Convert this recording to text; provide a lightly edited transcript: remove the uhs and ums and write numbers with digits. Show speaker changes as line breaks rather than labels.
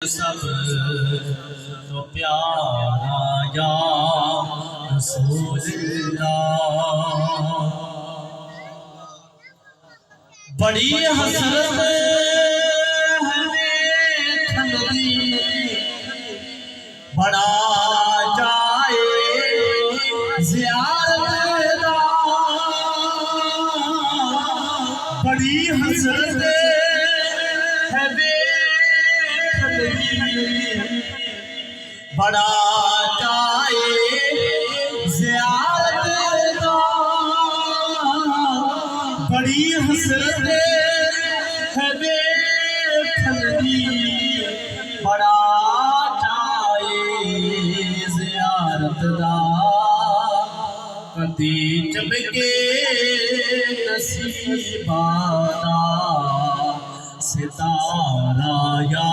सब तो प्यारा या रसूलल्लाह। बड़ी हसरत बड़ा जाए ज़ियारत दा, बड़ी हसरत है बड़ा जाए ज़ियारत दा, बड़ी हसरत है बड़ा कदी चमके नसीबा दा सितारा या